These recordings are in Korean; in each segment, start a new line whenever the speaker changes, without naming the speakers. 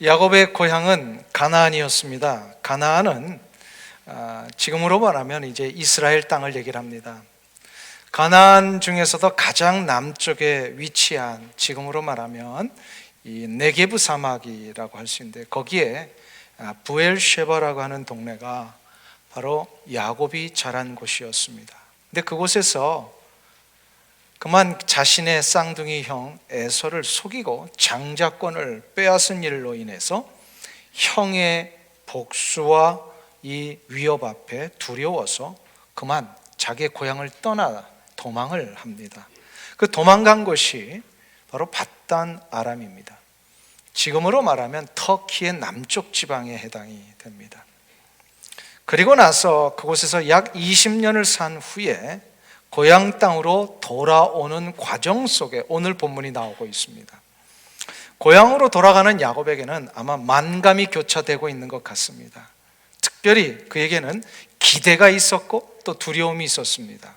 야곱의 고향은 가나안이었습니다. 가나안은 지금으로 말하면 이제 이스라엘 땅을 얘기를 합니다. 가나안 중에서도 가장 남쪽에 위치한, 지금으로 말하면 이 네게브 사막이라고 할 수 있는데, 거기에 부엘셰바라고 하는 동네가 바로 야곱이 자란 곳이었습니다. 근데 그곳에서 그만 자신의 쌍둥이 형 에서를 속이고 장자권을 빼앗은 일로 인해서 형의 복수와 이 위협 앞에 두려워서 그만 자기의 고향을 떠나 도망을 합니다. 그 도망간 곳이 바로 밧단 아람입니다. 지금으로 말하면 터키의 남쪽 지방에 해당이 됩니다. 그리고 나서 그곳에서 약 20년을 산 후에 고향 땅으로 돌아오는 과정 속에 오늘 본문이 나오고 있습니다. 고향으로 돌아가는 야곱에게는 아마 만감이 교차되고 있는 것 같습니다. 특별히 그에게는 기대가 있었고 또 두려움이 있었습니다.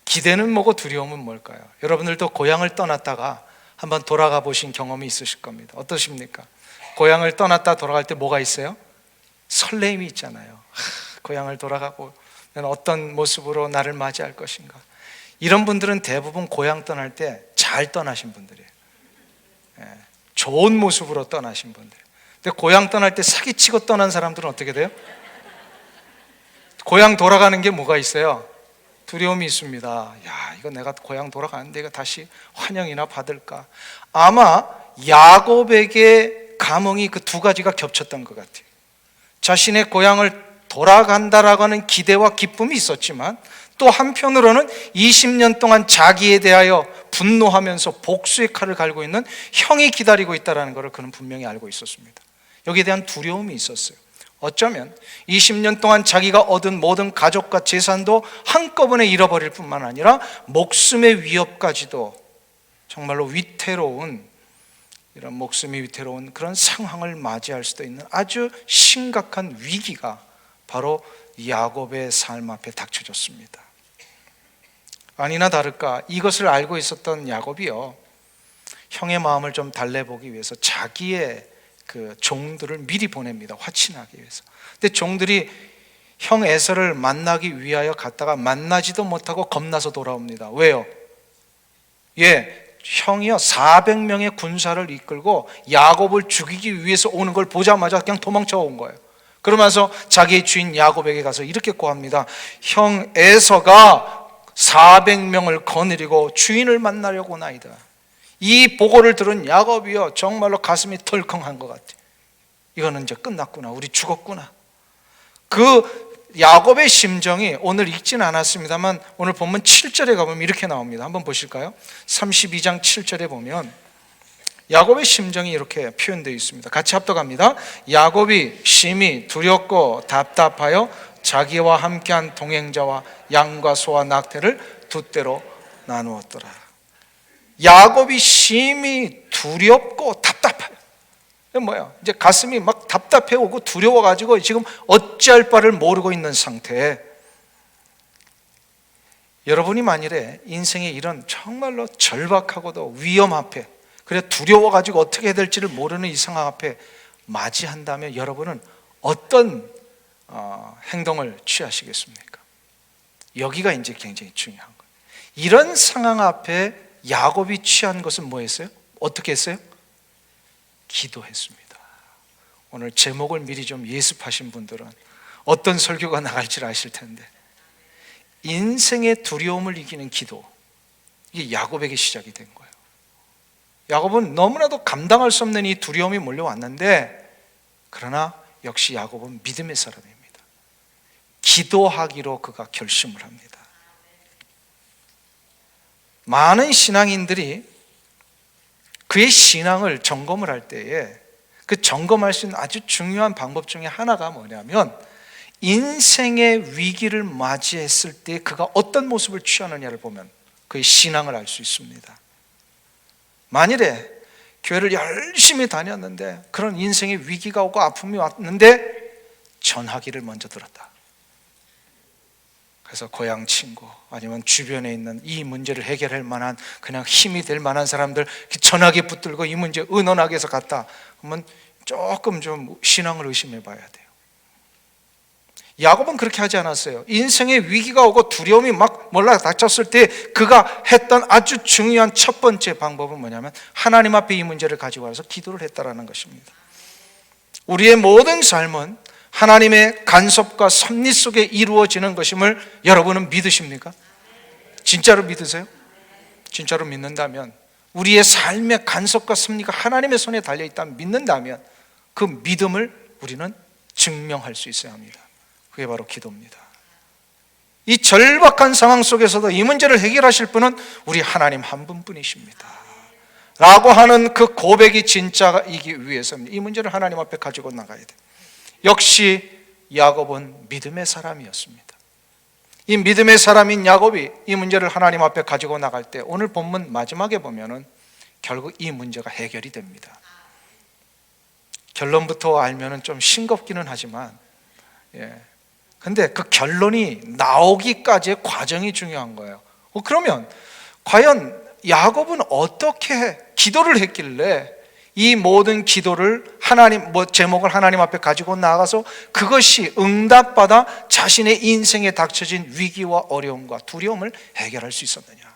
기대는 뭐고 두려움은 뭘까요? 여러분들도 고향을 떠났다가 한번 돌아가 보신 경험이 있으실 겁니다. 어떠십니까? 고향을 떠났다 돌아갈 때 뭐가 있어요? 설레임이 있잖아요. 고향을 돌아가고 어떤 모습으로 나를 맞이할 것인가. 이런 분들은 대부분 고향 떠날 때 잘 떠나신 분들이에요. 좋은 모습으로 떠나신 분들. 근데 고향 떠날 때 사기치고 떠난 사람들은 어떻게 돼요? 고향 돌아가는 게 뭐가 있어요? 두려움이 있습니다. 야, 이거 내가 고향 돌아가는데 이거 다시 환영이나 받을까? 아마 야곱에게 감흥이 그 두 가지가 겹쳤던 것 같아요. 자신의 고향을 돌아간다라고 하는 기대와 기쁨이 있었지만 또 한편으로는 20년 동안 자기에 대하여 분노하면서 복수의 칼을 갈고 있는 형이 기다리고 있다는 것을 그는 분명히 알고 있었습니다. 여기에 대한 두려움이 있었어요. 어쩌면 20년 동안 자기가 얻은 모든 가족과 재산도 한꺼번에 잃어버릴 뿐만 아니라 목숨의 위협까지도, 정말로 위태로운, 이런 목숨이 위태로운 그런 상황을 맞이할 수도 있는 아주 심각한 위기가 바로 야곱의 삶 앞에 닥쳐졌습니다. 아니나 다를까 이것을 알고 있었던 야곱이요, 형의 마음을 좀 달래보기 위해서 자기의 그 종들을 미리 보냅니다. 화친하기 위해서. 근데 종들이 형 에서를 만나기 위하여 갔다가 만나지도 못하고 겁나서 돌아옵니다. 왜요? 형이요 400명의 군사를 이끌고 야곱을 죽이기 위해서 오는 걸 보자마자 그냥 도망쳐 온 거예요. 그러면서 자기의 주인 야곱에게 가서 이렇게 고합니다. 형 에서가 400명을 거느리고 주인을 만나려고 오나이다. 이 보고를 들은 야곱이요 정말로 가슴이 덜컹한 것 같아요. 이거는 이제 끝났구나, 우리 죽었구나. 그 야곱의 심정이 오늘 읽지는 않았습니다만 오늘 본문 7절에 가보면 이렇게 나옵니다. 한번 보실까요? 32장 7절에 보면 야곱의 심정이 이렇게 표현되어 있습니다. 같이 합독합니다. 야곱이 심히 두렵고 답답하여 자기와 함께한 동행자와 양과 소와 낙태를 두 떼로 나누었더라. 야곱이 심히 두렵고 답답해요. 뭐야? 이제 가슴이 막 답답해 오고 두려워가지고 지금 어찌할 바를 모르고 있는 상태에, 여러분이 만일에 인생의 이런 정말로 절박하고도 위험 앞에, 그래 두려워가지고 어떻게 해야 될지를 모르는 이 상황 앞에 맞이한다면 여러분은 어떤 행동을 취하시겠습니까? 여기가 이제 굉장히 중요한 거예요. 이런 상황 앞에 야곱이 취한 것은 뭐였어요? 어떻게 했어요? 기도했습니다. 오늘 제목을 미리 좀 예습하신 분들은 어떤 설교가 나갈지 아실 텐데, 인생의 두려움을 이기는 기도, 이게 야곱에게 시작이 된 거예요. 야곱은 너무나도 감당할 수 없는 이 두려움이 몰려왔는데, 그러나 역시 야곱은 믿음의 사람입니다. 기도하기로 그가 결심을 합니다. 많은 신앙인들이 그의 신앙을 점검을 할 때에 그 점검할 수 있는 아주 중요한 방법 중에 하나가 뭐냐면, 인생의 위기를 맞이했을 때 그가 어떤 모습을 취하느냐를 보면 그의 신앙을 알 수 있습니다. 만일에 교회를 열심히 다녔는데 그런 인생의 위기가 오고 아픔이 왔는데 전화기를 먼저 들었다. 그래서 고향 친구 아니면 주변에 있는 이 문제를 해결할 만한 그냥 힘이 될 만한 사람들 전화기 붙들고 이 문제 의논하기 위해서 갔다. 그러면 조금 좀 신앙을 의심해 봐야 돼요. 야곱은 그렇게 하지 않았어요. 인생의 위기가 오고 두려움이 막 몰락닥쳤을 때 그가 했던 아주 중요한 첫 번째 방법은 뭐냐면 하나님 앞에 이 문제를 가지고 와서 기도를 했다라는 것입니다. 우리의 모든 삶은 하나님의 간섭과 섭리 속에 이루어지는 것임을 여러분은 믿으십니까? 진짜로 믿으세요? 진짜로 믿는다면, 우리의 삶의 간섭과 섭리가 하나님의 손에 달려있다면 믿는다면 그 믿음을 우리는 증명할 수 있어야 합니다. 그게 바로 기도입니다. 이 절박한 상황 속에서도 이 문제를 해결하실 분은 우리 하나님 한 분뿐이십니다 라고 하는 그 고백이 진짜이기 위해서입니다. 이 문제를 하나님 앞에 가지고 나가야 돼요. 역시 야곱은 믿음의 사람이었습니다. 이 믿음의 사람인 야곱이 이 문제를 하나님 앞에 가지고 나갈 때 오늘 본문 마지막에 보면은 결국 이 문제가 해결이 됩니다. 결론부터 알면은 좀 싱겁기는 하지만, 근데 그 결론이 나오기까지의 과정이 중요한 거예요. 그러면 과연 야곱은 어떻게 기도를 했길래 이 모든 기도를 제목을 하나님 앞에 가지고 나가서 그것이 응답받아 자신의 인생에 닥쳐진 위기와 어려움과 두려움을 해결할 수 있었느냐?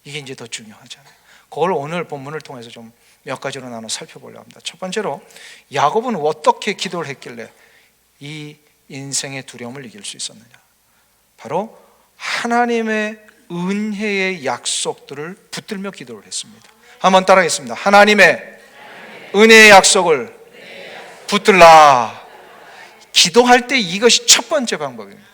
이게 이제 더 중요하잖아요. 그걸 오늘 본문을 통해서 좀 몇 가지로 나눠 살펴보려고 합니다. 첫 번째로, 야곱은 어떻게 기도를 했길래 이 인생의 두려움을 이길 수 있었느냐? 바로 하나님의 은혜의 약속들을 붙들며 기도를 했습니다. 한번 따라하겠습니다. 하나님의 은혜의 약속을 붙들라. 기도할 때 이것이 첫 번째 방법입니다.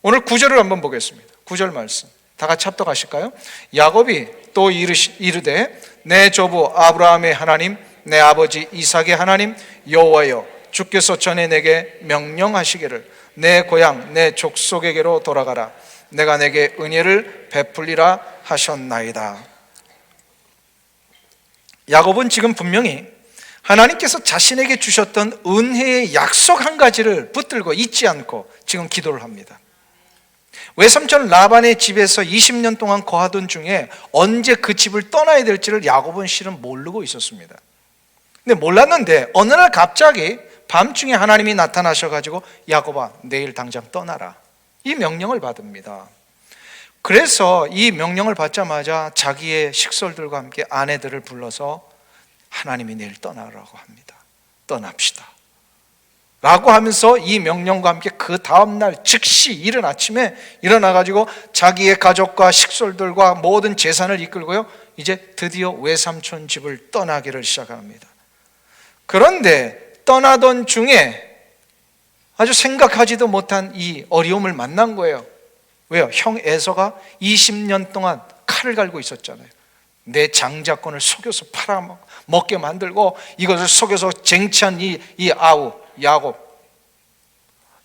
오늘 9절을 한번 보겠습니다. 9절 말씀 다 같이 합독하실까요? 야곱이 또 이르되 내 조부 아브라함의 하나님, 내 아버지 이삭의 하나님 여호와여, 주께서 전에 내게 명령하시기를 내 고향 내 족속에게로 돌아가라. 내가 내게 은혜를 베풀리라 하셨나이다. 야곱은 지금 분명히 하나님께서 자신에게 주셨던 은혜의 약속 한 가지를 붙들고 잊지 않고 지금 기도를 합니다. 외삼촌 라반의 집에서 20년 동안 거하던 중에 언제 그 집을 떠나야 될지를 야곱은 실은 모르고 있었습니다. 근데 몰랐는데 어느 날 갑자기 밤중에 하나님이 나타나셔가지고 야곱아, 내일 당장 떠나라, 이 명령을 받습니다. 그래서 이 명령을 받자마자 자기의 식솔들과 함께 아내들을 불러서 하나님이 내일 떠나라고 합니다. 떠납시다 라고 하면서 이 명령과 함께 그 다음날 즉시 이른 아침에 일어나가지고 자기의 가족과 식솔들과 모든 재산을 이끌고요, 이제 드디어 외삼촌 집을 떠나기를 시작합니다. 그런데 떠나던 중에 아주 생각하지도 못한 이 어려움을 만난 거예요. 왜요? 형 에서가 20년 동안 칼을 갈고 있었잖아요. 내 장자권을 속여서 팔아먹게 만들고 이것을 속여서 쟁취한 이 야곱,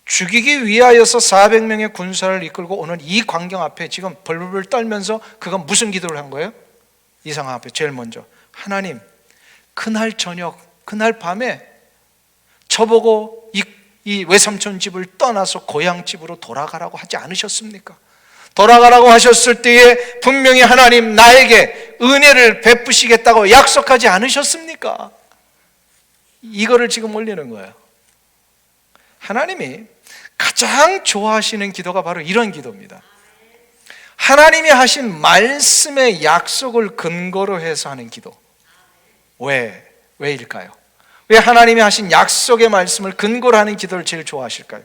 죽이기 위하여서 400명의 군사를 이끌고 오는 이 광경 앞에 지금 벌벌 떨면서 그가 무슨 기도를 한 거예요? 이 상황 앞에 제일 먼저, 하나님, 그날 저녁, 그날 밤에 저보고 이 외삼촌 집을 떠나서 고향 집으로 돌아가라고 하지 않으셨습니까? 돌아가라고 하셨을 때에 분명히 하나님 나에게 은혜를 베푸시겠다고 약속하지 않으셨습니까? 이거를 지금 올리는 거예요. 하나님이 가장 좋아하시는 기도가 바로 이런 기도입니다. 하나님이 하신 말씀의 약속을 근거로 해서 하는 기도. 왜일까요? 왜 하나님이 하신 약속의 말씀을 근거로 하는 기도를 제일 좋아하실까요?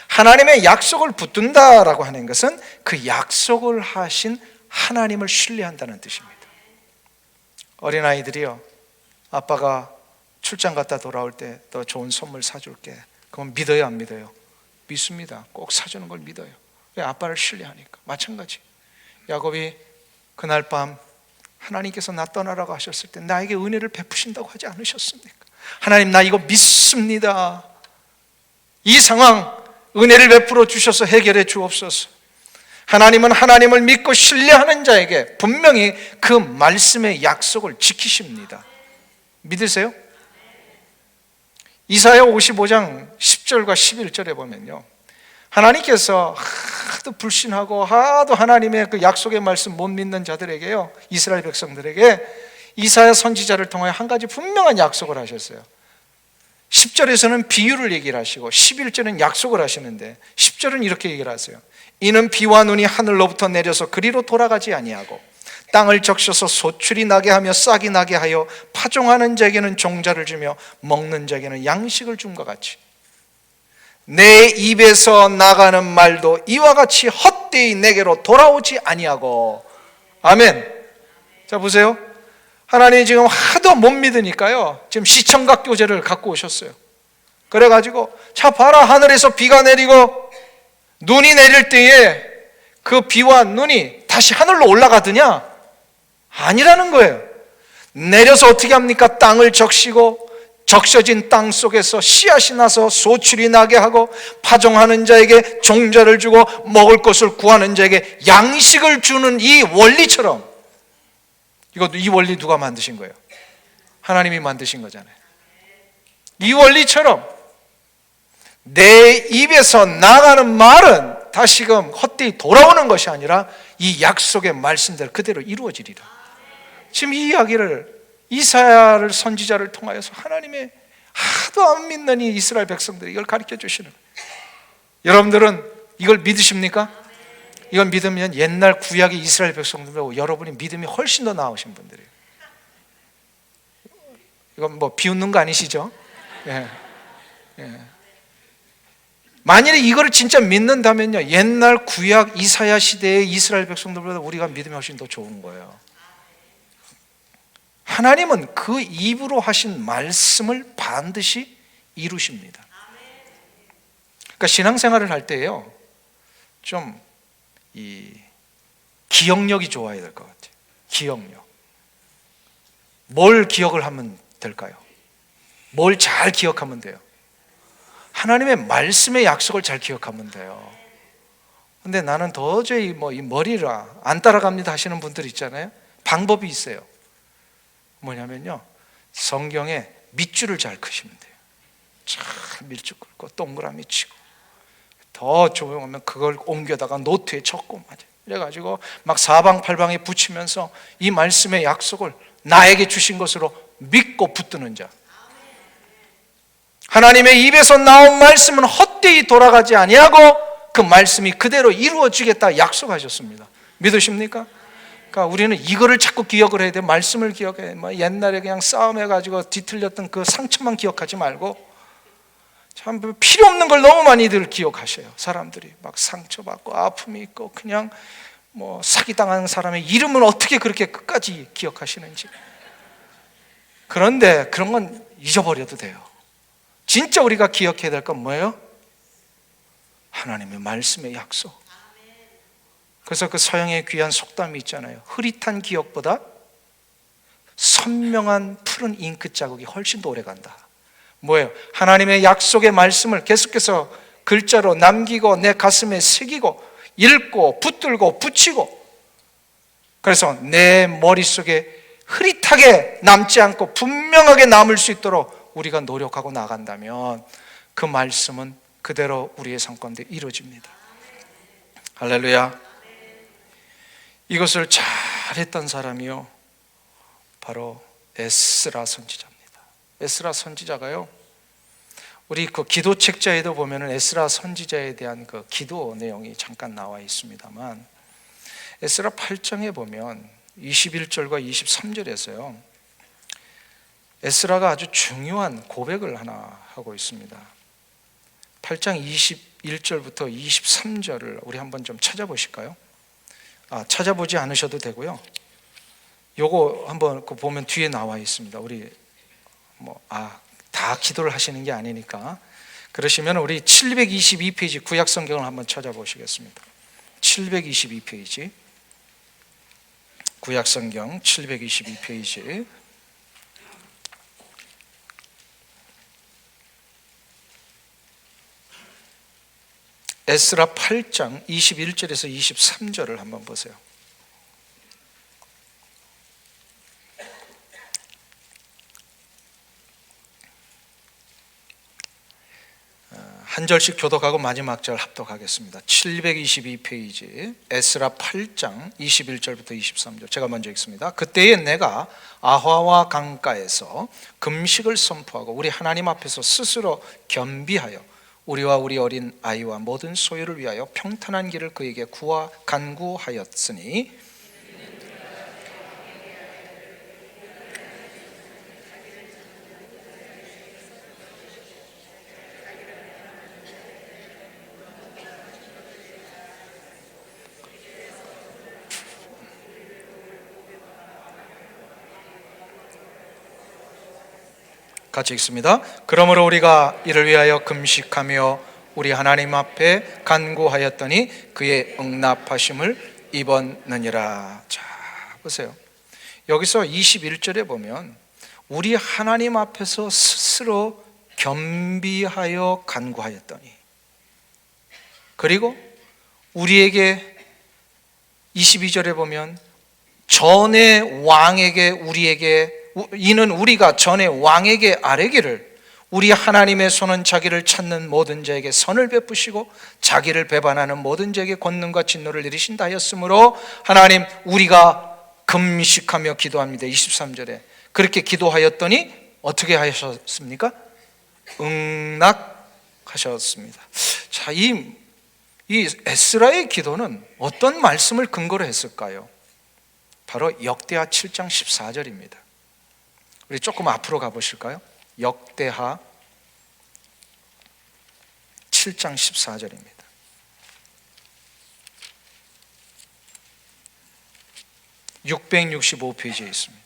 하나님의 약속을 붙든다라고 하는 것은 그 약속을 하신 하나님을 신뢰한다는 뜻입니다. 어린아이들이요, 아빠가 출장 갔다 돌아올 때 더 좋은 선물 사줄게, 그건 믿어요, 안 믿어요? 믿습니다. 꼭 사주는 걸 믿어요. 왜? 아빠를 신뢰하니까. 마찬가지, 야곱이 그날 밤 하나님께서 나 떠나라고 하셨을 때 나에게 은혜를 베푸신다고 하지 않으셨습니까? 하나님, 나 이거 믿습니다. 이 상황 은혜를 베풀어 주셔서 해결해 주옵소서. 하나님은 하나님을 믿고 신뢰하는 자에게 분명히 그 말씀의 약속을 지키십니다. 믿으세요? 이사야 55장 10절과 11절에 보면요, 하나님께서 하도 불신하고 하도 하나님의 그 약속의 말씀 못 믿는 자들에게요, 이스라엘 백성들에게 이사야 선지자를 통하여 한 가지 분명한 약속을 하셨어요. 10절에서는 비유를 얘기를 하시고 11절은 약속을 하시는데 10절은 이렇게 얘기를 하세요. 이는 비와 눈이 하늘로부터 내려서 그리로 돌아가지 아니하고 땅을 적셔서 소출이 나게 하며 싹이 나게 하여 파종하는 자에게는 종자를 주며 먹는 자에게는 양식을 줌과 같이 내 입에서 나가는 말도 이와 같이 헛되이 내게로 돌아오지 아니하고. 아멘. 자 보세요. 하나님이 지금 하도 못 믿으니까요, 지금 시청각 교재를 갖고 오셨어요. 그래가지고 자 봐라, 하늘에서 비가 내리고 눈이 내릴 때에 그 비와 눈이 다시 하늘로 올라가더냐? 아니라는 거예요. 내려서 어떻게 합니까? 땅을 적시고 적셔진 땅 속에서 씨앗이 나서 소출이 나게 하고 파종하는 자에게 종자를 주고 먹을 것을 구하는 자에게 양식을 주는 이 원리처럼, 이 원리 누가 만드신 거예요? 하나님이 만드신 거잖아요. 이 원리처럼 내 입에서 나가는 말은 다시금 헛되이 돌아오는 것이 아니라 이 약속의 말씀대로 그대로 이루어지리라. 지금 이 이야기를 이사야를 선지자를 통하여서 하나님의 하도 안 믿는 이 이스라엘 백성들이 이걸 가르쳐 주시는 거예요. 여러분들은 이걸 믿으십니까? 이걸 믿으면 옛날 구약의 이스라엘 백성들보다 여러분이 믿음이 훨씬 더 나으신 분들이에요. 이건 뭐 비웃는 거 아니시죠? 예. 예. 만일에 이거를 진짜 믿는다면요, 옛날 구약 이사야 시대의 이스라엘 백성들보다 우리가 믿음이 훨씬 더 좋은 거예요. 하나님은 그 입으로 하신 말씀을 반드시 이루십니다. 그러니까 신앙생활을 할 때요, 좀 이 기억력이 좋아야 될 것 같아요. 기억력. 뭘 기억을 하면 될까요? 뭘 잘 기억하면 돼요? 하나님의 말씀의 약속을 잘 기억하면 돼요. 근데 나는 도저히 이 머리를 안 따라갑니다 하시는 분들 있잖아요. 방법이 있어요. 뭐냐면요, 성경에 밑줄을 잘 그시면 돼요. 잘 밀줄 긋고 동그라미 치고, 더 조용하면 그걸 옮겨다가 노트에 적고 맞아요. 그래가지고 막 사방팔방에 붙이면서 이 말씀의 약속을 나에게 주신 것으로 믿고 붙드는 자. 하나님의 입에서 나온 말씀은 헛되이 돌아가지 아니하고 그 말씀이 그대로 이루어지겠다 약속하셨습니다. 믿으십니까? 그러니까 우리는 이거를 자꾸 기억을 해야 돼. 말씀을 기억해. 옛날에 그냥 싸움해가지고 뒤틀렸던 그 상처만 기억하지 말고, 참 필요 없는 걸 너무 많이들 기억하셔요. 사람들이 막 상처받고 아픔이 있고 그냥 사기당한 사람의 이름을 어떻게 그렇게 끝까지 기억하시는지. 그런데 그런 건 잊어버려도 돼요. 진짜 우리가 기억해야 될 건 뭐예요? 하나님의 말씀의 약속. 그래서 그 서양의 귀한 속담이 있잖아요. 흐릿한 기억보다 선명한 푸른 잉크 자국이 훨씬 더 오래 간다. 뭐예요? 하나님의 약속의 말씀을 계속해서 글자로 남기고 내 가슴에 새기고 읽고 붙들고 붙이고, 그래서 내 머릿속에 흐릿하게 남지 않고 분명하게 남을 수 있도록 우리가 노력하고 나간다면 그 말씀은 그대로 우리의 삶 가운데 이루어집니다. 할렐루야. 이것을 잘했던 사람이요, 바로 에스라 선지자입니다. 에스라 선지자가요, 우리 그 기도 책자에도 보면은 에스라 선지자에 대한 그 기도 내용이 잠깐 나와 있습니다만, 에스라 8장에 보면 21절과 23절에서요 에스라가 아주 중요한 고백을 하나 하고 있습니다. 8장 21절부터 23절을 우리 한번 좀 찾아보실까요? 찾아보지 않으셔도 되고요, 요거 한번 보면 뒤에 나와 있습니다. 우리 다 기도를 하시는 게 아니니까 그러시면 우리 722페이지 구약 성경을 한번 찾아보시겠습니다. 722페이지 구약 성경 722페이지 에스라 8장 21절에서 23절을 한번 보세요. 한 절씩 교독하고 마지막 절 합독하겠습니다. 722페이지 에스라 8장 21절부터 23절 제가 먼저 읽습니다. 그때에 내가 아화와 강가에서 금식을 선포하고 우리 하나님 앞에서 스스로 겸비하여 우리와 우리 어린 아이와 모든 소유를 위하여 평탄한 길을 그에게 간구하였으니 같이 읽습니다. 그러므로 우리가 이를 위하여 금식하며 우리 하나님 앞에 간구하였더니 그의 응답하심을 입었느니라. 자, 보세요. 여기서 21절에 보면 우리 하나님 앞에서 스스로 겸비하여 간구하였더니, 그리고 우리에게 22절에 보면 전에 왕에게 우리에게 이는 우리가 전에 왕에게 아뢰기를 우리 하나님의 손은 자기를 찾는 모든 자에게 선을 베푸시고 자기를 배반하는 모든 자에게 권능과 진노를 내리신다 하였으므로 하나님 우리가 금식하며 기도합니다. 23절에 그렇게 기도하였더니 어떻게 하셨습니까? 응답하셨습니다. 자, 이 에스라의 기도는 어떤 말씀을 근거로 했을까요? 바로 역대하 7장 14절입니다. 우리 조금 앞으로 가보실까요? 역대하 7장 14절입니다. (665페이지에) 있습니다.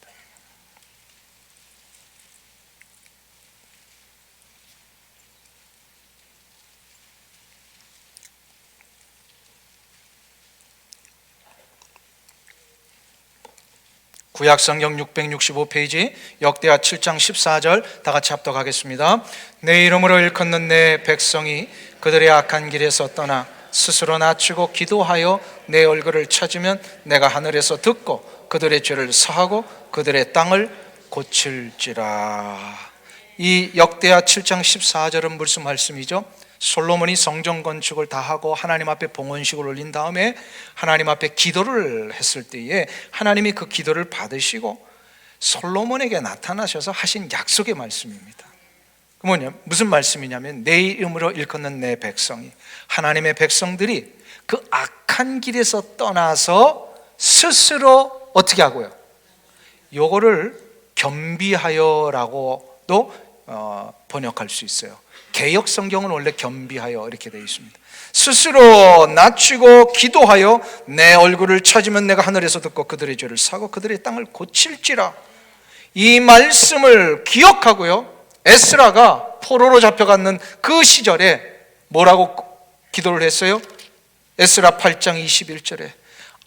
구약성경 665페이지 역대하 7장 14절 다 같이 합독하겠습니다. 내 이름으로 일컫는 내 백성이 그들의 악한 길에서 떠나 스스로 낮추고 기도하여 내 얼굴을 찾으면 내가 하늘에서 듣고 그들의 죄를 사하고 그들의 땅을 고칠지라. 이 역대하 7장 14절은 무슨 말씀이죠? 솔로몬이 성전 건축을 다 하고 하나님 앞에 봉헌식을 올린 다음에 하나님 앞에 기도를 했을 때에 하나님이 그 기도를 받으시고 솔로몬에게 나타나셔서 하신 약속의 말씀입니다. 그 무슨 말씀이냐면 내 이름으로 일컫는 내 백성이, 하나님의 백성들이 그 악한 길에서 떠나서 스스로 어떻게 하고요? 요거를 겸비하여라고도 번역할 수 있어요. 개역 성경은 원래 겸비하여 이렇게 되어 있습니다. 스스로 낮추고 기도하여 내 얼굴을 찾으면 내가 하늘에서 듣고 그들의 죄를 사고 그들의 땅을 고칠지라. 이 말씀을 기억하고요, 에스라가 포로로 잡혀가는 그 시절에 뭐라고 기도를 했어요? 에스라 8장 21절에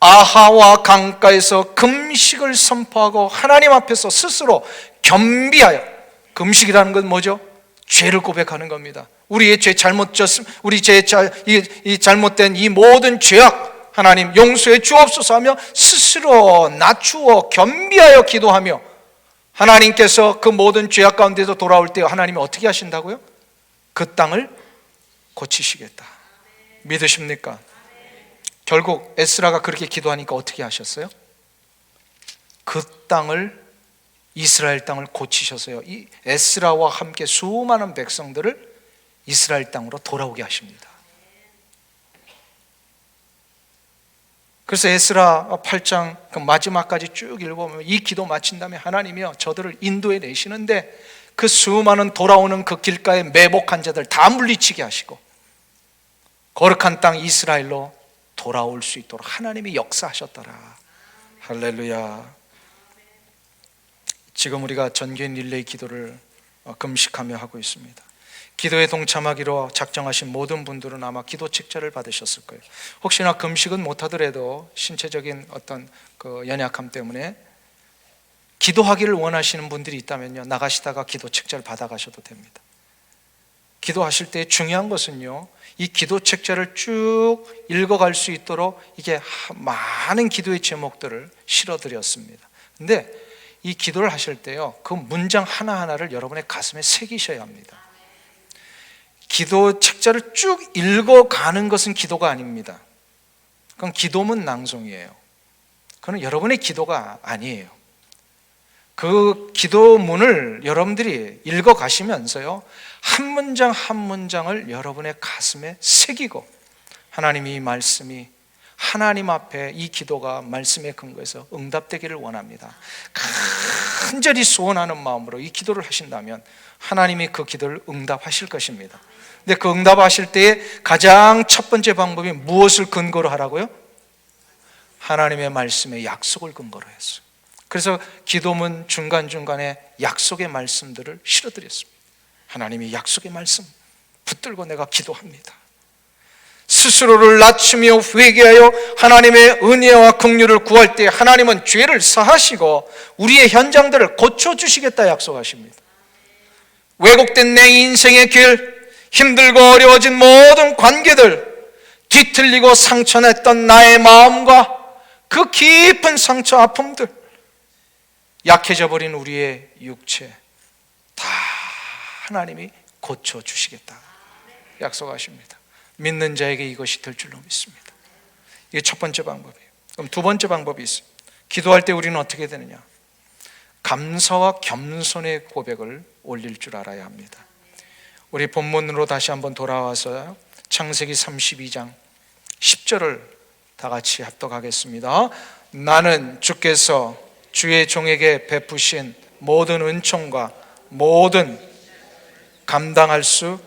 아하와 강가에서 금식을 선포하고 하나님 앞에서 스스로 겸비하여, 금식이라는 건 뭐죠? 죄를 고백하는 겁니다. 우리의 죄 우리 이 잘못된 이 모든 죄악 하나님 용서해 주옵소서 하며 스스로 낮추어 겸비하여 기도하며 하나님께서 그 모든 죄악 가운데서 돌아올 때 하나님이 어떻게 하신다고요? 그 땅을 고치시겠다. 믿으십니까? 결국 에스라가 그렇게 기도하니까 어떻게 하셨어요? 그 땅을, 이스라엘 땅을 고치셔서요, 이 에스라와 함께 수많은 백성들을 이스라엘 땅으로 돌아오게 하십니다. 그래서 에스라 8장 그 마지막까지 쭉 읽어보면 이 기도 마친 다음에 하나님이요 저들을 인도해 내시는데 그 수많은 돌아오는 그 길가에 매복한 자들 다 물리치게 하시고 거룩한 땅 이스라엘로 돌아올 수 있도록 하나님이 역사하셨더라. 할렐루야. 지금 우리가 전교인 릴레이 기도를 금식하며 하고 있습니다. 기도에 동참하기로 작정하신 모든 분들은 아마 기도 책자를 받으셨을 거예요. 혹시나 금식은 못하더라도 신체적인 어떤 그 연약함 때문에 기도하기를 원하시는 분들이 있다면요, 나가시다가 기도 책자를 받아가셔도 됩니다. 기도하실 때 중요한 것은요, 이 기도 책자를 쭉 읽어갈 수 있도록 이게 많은 기도의 제목들을 실어드렸습니다. 근데 이 기도를 하실 때요, 그 문장 하나하나를 여러분의 가슴에 새기셔야 합니다. 기도 책자를 쭉 읽어가는 것은 기도가 아닙니다. 그건 기도문 낭송이에요. 그건 여러분의 기도가 아니에요. 그 기도문을 여러분들이 읽어가시면서요, 한 문장 한 문장을 여러분의 가슴에 새기고, 하나님이 이 말씀이 하나님 앞에 이 기도가 말씀에 근거해서 응답되기를 원합니다. 간절히 소원하는 마음으로 이 기도를 하신다면 하나님이 그 기도를 응답하실 것입니다. 근데 그 응답하실 때에 가장 첫 번째 방법이 무엇을 근거로 하라고요? 하나님의 말씀에 약속을 근거로 했어요. 그래서 기도문 중간중간에 약속의 말씀들을 실어드렸습니다. 하나님이 약속의 말씀 붙들고 내가 기도합니다. 스스로를 낮추며 회개하여 하나님의 은혜와 긍휼을 구할 때 하나님은 죄를 사하시고 우리의 현장들을 고쳐주시겠다 약속하십니다. 왜곡된 내 인생의 길, 힘들고 어려워진 모든 관계들, 뒤틀리고 상처냈던 나의 마음과 그 깊은 상처 아픔들, 약해져 버린 우리의 육체 다 하나님이 고쳐주시겠다 약속하십니다. 믿는 자에게 이것이 될 줄로 믿습니다. 이게 첫 번째 방법이에요. 그럼 두 번째 방법이 있어요. 기도할 때 우리는 어떻게 되느냐? 감사와 겸손의 고백을 올릴 줄 알아야 합니다. 우리 본문으로 다시 한번 돌아와서 창세기 32장 10절을 다 같이 합독하겠습니다. 나는 주께서 주의 종에게 베푸신 모든 은총과 모든 감당할 수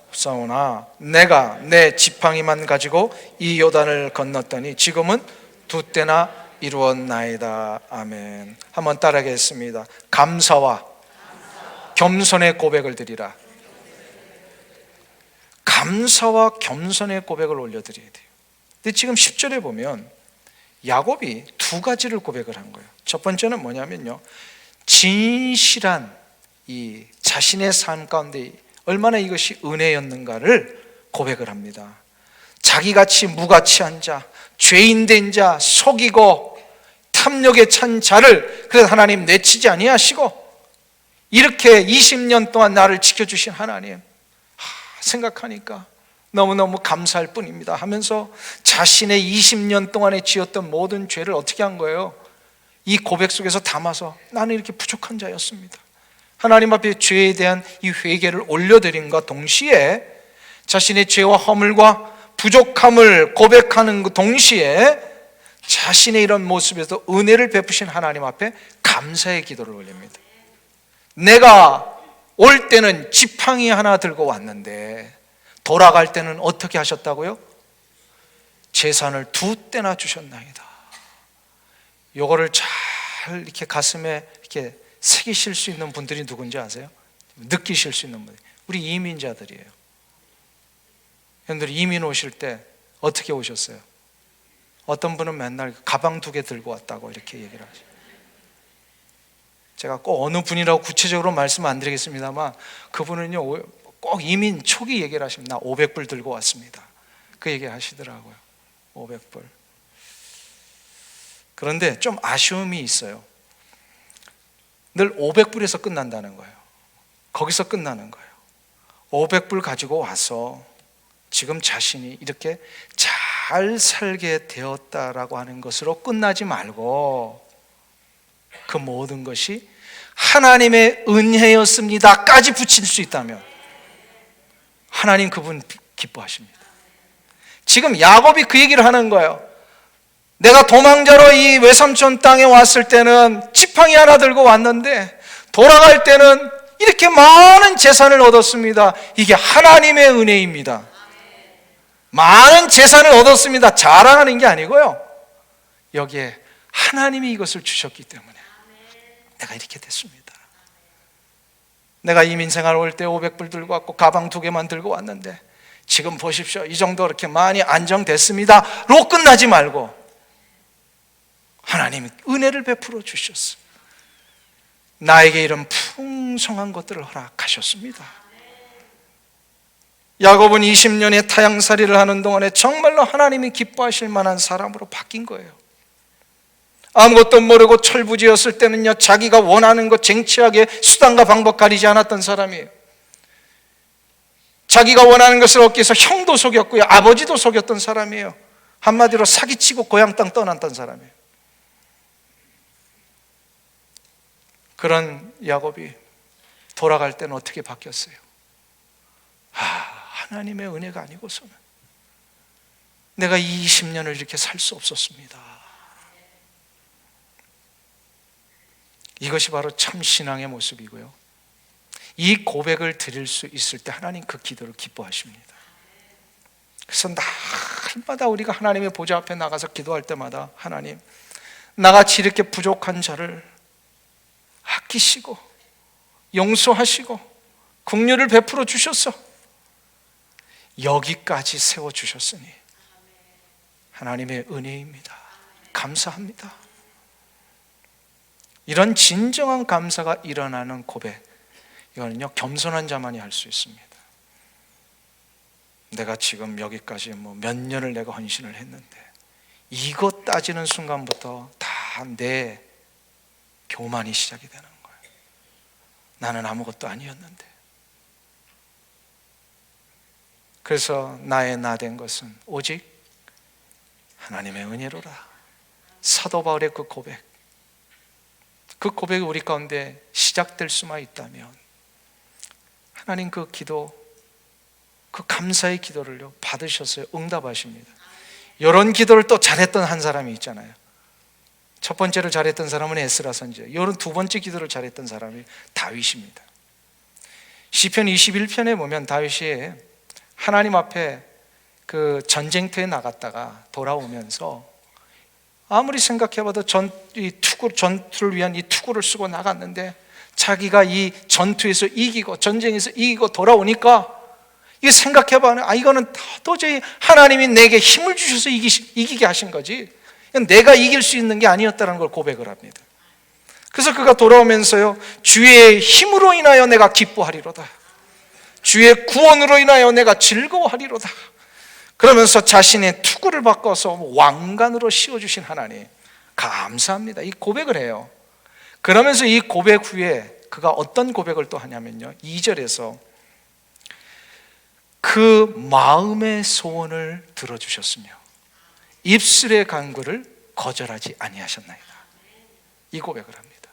없사오나 내가 내 지팡이만 가지고 이 요단을 건넜더니 지금은 두 때나 이루었나이다. 아멘. 한번 따라하겠습니다. 감사와 겸손의 고백을 드리라. 감사와 겸손의 고백을 올려드려야 돼요. 근데 지금 10절에 보면 야곱이 두 가지를 고백을 한 거예요. 첫 번째는 뭐냐면요, 진실한 이 자신의 삶 가운데 얼마나 이것이 은혜였는가를 고백을 합니다. 자기같이 무가치한 자, 죄인된 자, 속이고 탐욕에 찬 자를 그래서 하나님 내치지 아니하시고 이렇게 20년 동안 나를 지켜주신 하나님, 생각하니까 너무너무 감사할 뿐입니다 하면서 자신의 20년 동안에 지었던 모든 죄를 어떻게 한 거예요? 이 고백 속에서 담아서 나는 이렇게 부족한 자였습니다, 하나님 앞에 죄에 대한 이 회개를 올려드림과 동시에 자신의 죄와 허물과 부족함을 고백하는 그 동시에 자신의 이런 모습에서 은혜를 베푸신 하나님 앞에 감사의 기도를 올립니다. 내가 올 때는 지팡이 하나 들고 왔는데 돌아갈 때는 어떻게 하셨다고요? 재산을 두 때나 주셨나이다. 요거를 잘 이렇게 가슴에 이렇게 새기실 수 있는 분들이 누군지 아세요? 느끼실 수 있는 분들, 우리 이민자들이에요. 여러분들 이민 오실 때 어떻게 오셨어요? 어떤 분은 맨날 가방 2개 들고 왔다고 이렇게 얘기를 하죠. 제가 꼭 어느 분이라고 구체적으로 말씀 안 드리겠습니다만 그분은요 꼭 이민 초기 얘기를 하십니다. 나 500불 들고 왔습니다, 그 얘기 하시더라고요. 500불. 그런데 좀 아쉬움이 있어요. 늘 500불에서 끝난다는 거예요. 거기서 끝나는 거예요. 500불 가지고 와서 지금 자신이 이렇게 잘 살게 되었다라고 하는 것으로 끝나지 말고 그 모든 것이 하나님의 은혜였습니다까지 붙일 수 있다면 하나님 그분 기뻐하십니다. 지금 야곱이 그 얘기를 하는 거예요. 내가 도망자로 이 외삼촌 땅에 왔을 때는 지팡이 하나 들고 왔는데 돌아갈 때는 이렇게 많은 재산을 얻었습니다. 이게 하나님의 은혜입니다. 많은 재산을 얻었습니다 자랑하는 게 아니고요, 여기에 하나님이 이것을 주셨기 때문에 내가 이렇게 됐습니다. 내가 이민생활 올 때 500불 들고 왔고 가방 2개만 들고 왔는데 지금 보십시오, 이 정도 이렇게 많이 안정됐습니다로 끝나지 말고 하나님이 은혜를 베풀어 주셨어요. 나에게 이런 풍성한 것들을 허락하셨습니다. 야곱은 20년의 타향살이를 하는 동안에 정말로 하나님이 기뻐하실 만한 사람으로 바뀐 거예요. 아무것도 모르고 철부지였을 때는요, 자기가 원하는 것 쟁취하게 수단과 방법 가리지 않았던 사람이에요. 자기가 원하는 것을 얻기 위해서 형도 속였고요, 아버지도 속였던 사람이에요. 한마디로 사기치고 고향 땅 떠났던 사람이에요. 그런 야곱이 돌아갈 때는 어떻게 바뀌었어요? 하나님의 은혜가 아니고서는 내가 20년을 이렇게 살 수 없었습니다. 이것이 바로 참 신앙의 모습이고요, 이 고백을 드릴 수 있을 때 하나님 그 기도를 기뻐하십니다. 그래서 날마다 우리가 하나님의 보좌 앞에 나가서 기도할 때마다 하나님, 나같이 이렇게 부족한 자를 아끼시고 용서하시고 긍휼을 베풀어 주셔서 여기까지 세워주셨으니 하나님의 은혜입니다. 감사합니다. 이런 진정한 감사가 일어나는 고백, 이거는요 겸손한 자만이 할 수 있습니다. 내가 지금 여기까지 몇 년을 내가 헌신을 했는데, 이것 따지는 순간부터 다 내 교만이 시작이 되는 거예요. 나는 아무것도 아니었는데. 그래서 나의 나 된 것은 오직 하나님의 은혜로라. 사도 바울의 그 고백이 우리 가운데 시작될 수만 있다면 하나님 그 기도, 그 감사의 기도를요 받으셨어요. 응답하십니다. 이런 기도를 또 잘했던 한 사람이 있잖아요. 첫 번째를 잘했던 사람은 에스라 선지자, 이런 두 번째 기도를 잘했던 사람이 다윗입니다. 시편 21편에 보면 다윗이 하나님 앞에 그 전쟁터에 나갔다가 돌아오면서 아무리 생각해봐도 전투를 위한 이 투구를 쓰고 나갔는데, 자기가 이 전투에서 이기고 전쟁에서 이기고 돌아오니까 이게 생각해봐는 이거는 도저히 하나님이 내게 힘을 주셔서 이기게 하신 거지, 내가 이길 수 있는 게 아니었다는 걸 고백을 합니다. 그래서 그가 돌아오면서요, 주의 힘으로 인하여 내가 기뻐하리로다, 주의 구원으로 인하여 내가 즐거워하리로다, 그러면서 자신의 투구를 바꿔서 왕관으로 씌워주신 하나님 감사합니다, 이 고백을 해요. 그러면서 이 고백 후에 그가 어떤 고백을 또 하냐면요, 2절에서 그 마음의 소원을 들어주셨으며 입술의 간구를 거절하지 아니하셨나이다, 이 고백을 합니다.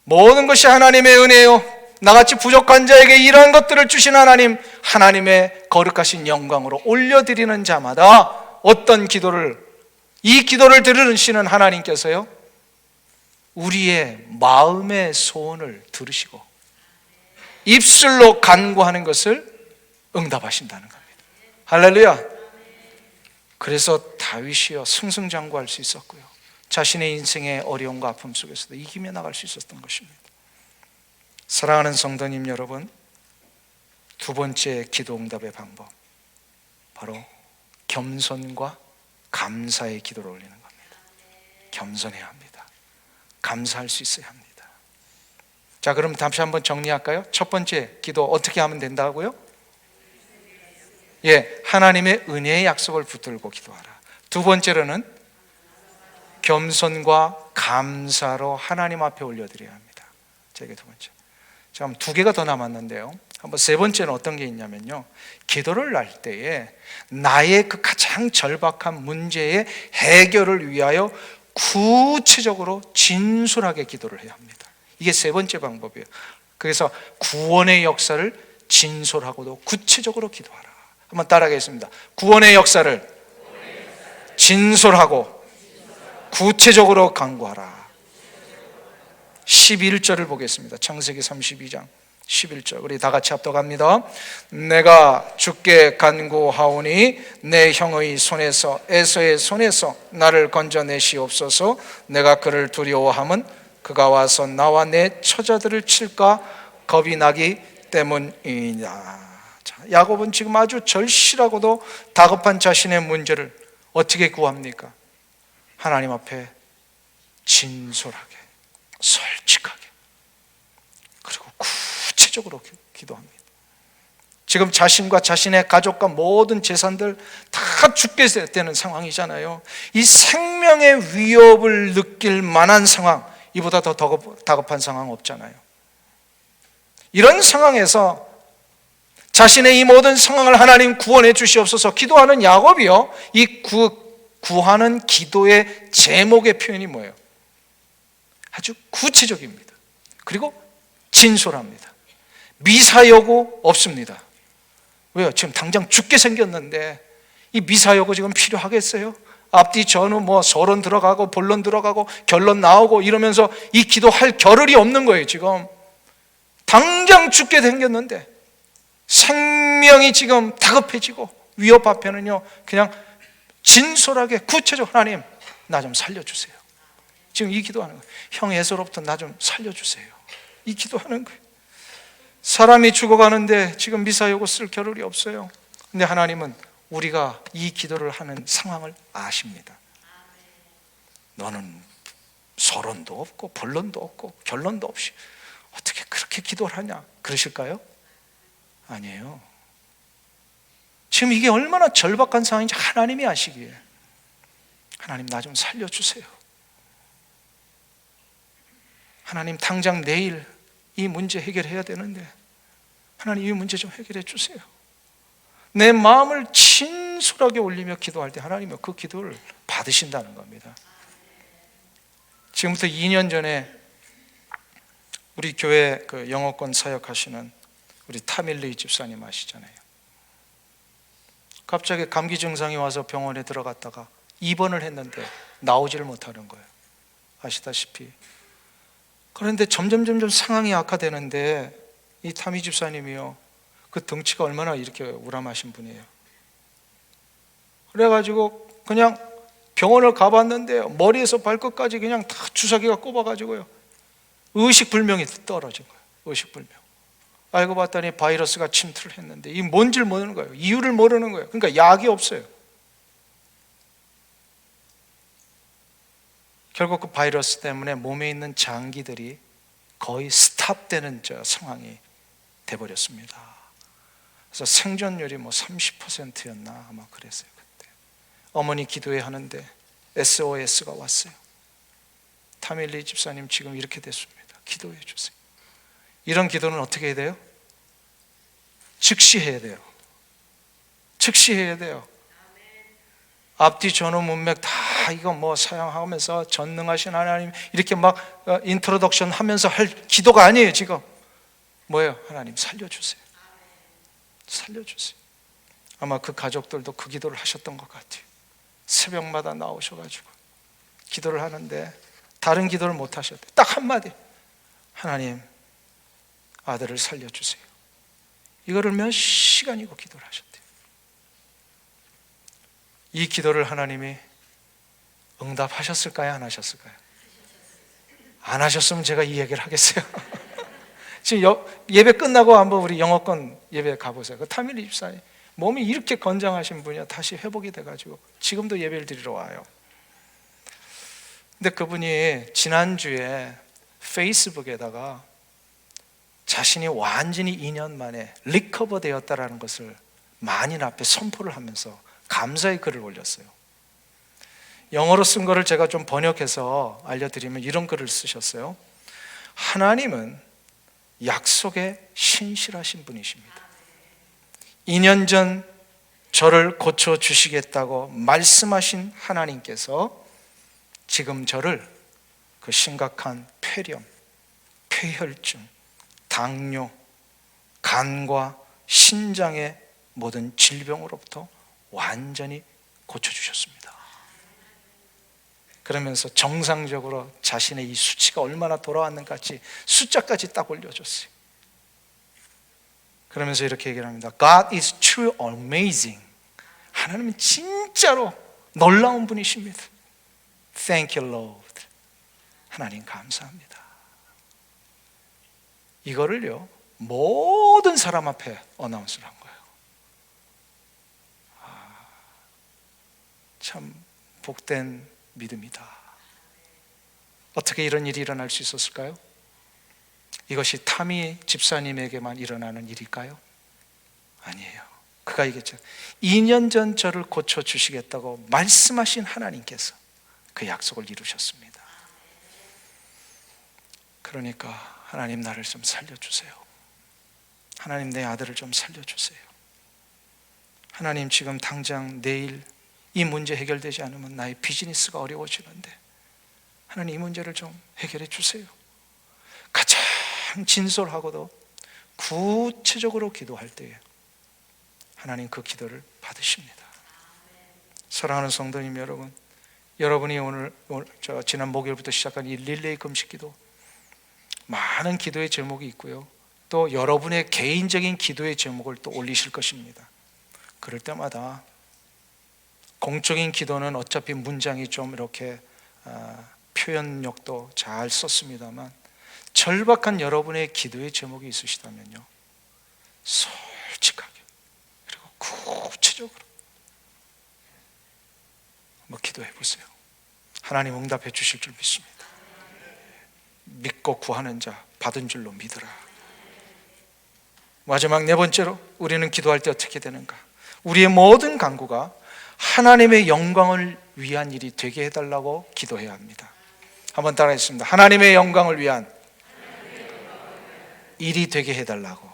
모든 것이 하나님의 은혜요, 나같이 부족한 자에게 이러한 것들을 주신 하나님, 하나님의 거룩하신 영광으로 올려드리는 자마다 어떤 기도를, 이 기도를 들으시는 하나님께서요 우리의 마음의 소원을 들으시고 입술로 간구하는 것을 응답하신다는 겁니다. 할렐루야. 그래서 다윗이요 승승장구할 수 있었고요, 자신의 인생의 어려움과 아픔 속에서도 이기며 나갈 수 있었던 것입니다. 사랑하는 성도님 여러분, 두 번째 기도 응답의 방법, 바로 겸손과 감사의 기도를 올리는 겁니다. 겸손해야 합니다. 감사할 수 있어야 합니다. 자, 그럼 다시 한번 정리할까요? 첫 번째 기도 어떻게 하면 된다고요? 하나님의 은혜의 약속을 붙들고 기도하라. 두 번째로는 겸손과 감사로 하나님 앞에 올려드려야 합니다. 자, 이게 두 번째. 자, 그럼 두 개가 더 남았는데요, 한번 세 번째는 어떤 게 있냐면요, 기도를 할 때에 나의 그 가장 절박한 문제의 해결을 위하여 구체적으로 진솔하게 기도를 해야 합니다. 이게 세 번째 방법이에요. 그래서 구원의 역사를 진솔하고도 구체적으로 기도하라. 한번 따라하겠습니다. 구원의 역사를 진솔하고 구체적으로 간구하라. 11절을 보겠습니다. 창세기 32장 11절, 우리 다 같이 합독합니다. 내가 주께 간구하오니 내 형의 손에서, 에서의 손에서 나를 건져내시옵소서. 내가 그를 두려워함은 그가 와서 나와 내 처자들을 칠까 겁이 나기 때문이다. 자, 야곱은 지금 아주 절실하고도 다급한 자신의 문제를 어떻게 구합니까? 하나님 앞에 진솔하게, 솔직하게, 그리고 구체적으로 기도합니다. 지금 자신과 자신의 가족과 모든 재산들 다 죽게 되는 상황이잖아요. 이 생명의 위협을 느낄 만한 상황, 이보다 더 다급한 상황 없잖아요. 이런 상황에서 자신의 이 모든 상황을 하나님 구원해 주시옵소서 기도하는 야곱이요, 이 구하는 기도의 제목의 표현이 뭐예요? 아주 구체적입니다. 그리고 진솔합니다. 미사여구 없습니다. 왜요? 지금 당장 죽게 생겼는데 이 미사여구 지금 필요하겠어요? 앞뒤 전후 서론 들어가고 본론 들어가고 결론 나오고 이러면서 이 기도할 겨를이 없는 거예요. 지금 당장 죽게 생겼는데 생명이 지금 다급해지고 위협 앞에는요 그냥 진솔하게 구체적, 하나님 나 좀 살려주세요. 지금 이 기도하는 거예요. 형 에서로부터 나 좀 살려주세요. 이 기도하는 거예요. 사람이 죽어가는데 지금 미사여구 쓸 겨를이 없어요. 근데 하나님은 우리가 이 기도를 하는 상황을 아십니다. 너는 서론도 없고 본론도 없고 결론도 없이 어떻게 그렇게 기도를 하냐 그러실까요? 아니에요. 지금 이게 얼마나 절박한 상황인지 하나님이 아시기에 하나님 나 좀 살려주세요. 하나님 당장 내일 이 문제 해결해야 되는데 하나님 이 문제 좀 해결해 주세요. 내 마음을 진솔하게 올리며 기도할 때 하나님은 그 기도를 받으신다는 겁니다. 지금부터 2년 전에 우리 교회 그 영어권 사역하시는 우리 타밀리 집사님 아시잖아요. 갑자기 감기 증상이 와서 병원에 들어갔다가 입원을 했는데 나오지를 못하는 거예요. 아시다시피. 그런데 점점 상황이 악화되는데 이 타미 집사님이요, 그 덩치가 얼마나 이렇게 우람하신 분이에요. 그래가지고 그냥 병원을 가봤는데 머리에서 발끝까지 그냥 다 주사기가 꼽아가지고요 의식불명이 떨어진 거예요. 의식불명. 알고 봤더니 바이러스가 침투를 했는데 이 뭔지를 모르는 거예요. 이유를 모르는 거예요. 그러니까 약이 없어요. 결국 그 바이러스 때문에 몸에 있는 장기들이 거의 스탑되는 상황이 돼버렸습니다. 그래서 생존율이 30%였나 아마 그랬어요. 그때 어머니 기도해야 하는데 SOS가 왔어요. 타밀리 집사님 지금 이렇게 됐습니다. 기도해 주세요. 이런 기도는 어떻게 해야 돼요? 즉시 해야 돼요. 즉시 해야 돼요. 앞뒤 전후 문맥 다 이거 사용하면서 전능하신 하나님 이렇게 막 인트로덕션 하면서 할 기도가 아니에요. 지금 뭐예요? 하나님 살려주세요. 살려주세요. 아마 그 가족들도 그 기도를 하셨던 것 같아요. 새벽마다 나오셔가지고 기도를 하는데 다른 기도를 못 하셨대요. 딱 한마디, 하나님 아들을 살려주세요. 이거를 몇 시간이고 기도를 하셨대요. 이 기도를 하나님이 응답하셨을까요? 안 하셨을까요? 안 하셨으면 제가 이 얘기를 하겠어요. 지금 예배 끝나고 한번 우리 영어권 예배 가보세요. 그 타밀리 집사님 몸이 이렇게 건장하신 분이야 다시 회복이 돼가지고 지금도 예배를 드리러 와요. 근데 그분이 지난주에 페이스북에다가 자신이 완전히 2년 만에 리커버 되었다라는 것을 만인 앞에 선포를 하면서 감사의 글을 올렸어요. 영어로 쓴 거를 제가 좀 번역해서 알려드리면 이런 글을 쓰셨어요. 하나님은 약속에 신실하신 분이십니다. 2년 전 저를 고쳐주시겠다고 말씀하신 하나님께서 지금 저를 그 심각한 폐렴, 폐혈증, 당뇨, 간과 신장의 모든 질병으로부터 완전히 고쳐주셨습니다. 그러면서 정상적으로 자신의 이 수치가 얼마나 돌아왔는지 숫자까지 딱 올려줬어요. 그러면서 이렇게 얘기를 합니다. God is true amazing. 하나님은 진짜로 놀라운 분이십니다. Thank you, Lord. 하나님 감사합니다. 이거를요 모든 사람 앞에 어나운스를 한 거예요. 참 복된 믿음이다. 어떻게 이런 일이 일어날 수 있었을까요? 이것이 타미 집사님에게만 일어나는 일일까요? 아니에요. 그가 얘기했죠. 2년 전 저를 고쳐주시겠다고 말씀하신 하나님께서 그 약속을 이루셨습니다. 그러니까 하나님 나를 좀 살려주세요. 하나님, 내 아들을 좀 살려주세요. 하나님, 지금 당장 내일 이 문제 해결되지 않으면 나의 비즈니스가 어려워지는데 하나님, 이 문제를 좀 해결해 주세요. 가장 진솔하고도 구체적으로 기도할 때에 하나님 그 기도를 받으십니다. 사랑하는 성도님 여러분, 여러분이 오늘 지난 목요일부터 시작한 이 릴레이 금식 기도, 많은 기도의 제목이 있고요, 또 여러분의 개인적인 기도의 제목을 또 올리실 것입니다. 그럴 때마다 공적인 기도는 어차피 문장이 좀 이렇게 표현력도 잘 썼습니다만, 절박한 여러분의 기도의 제목이 있으시다면요, 솔직하게 그리고 구체적으로 한번 기도해 보세요. 하나님 응답해 주실 줄 믿습니다. 믿고 구하는 자 받은 줄로 믿으라. 마지막 네 번째로, 우리는 기도할 때 어떻게 되는가? 우리의 모든 간구가 하나님의 영광을 위한 일이 되게 해달라고 기도해야 합니다. 한번 따라하겠습니다. 하나님의 영광을 위한 일이 되게 해달라고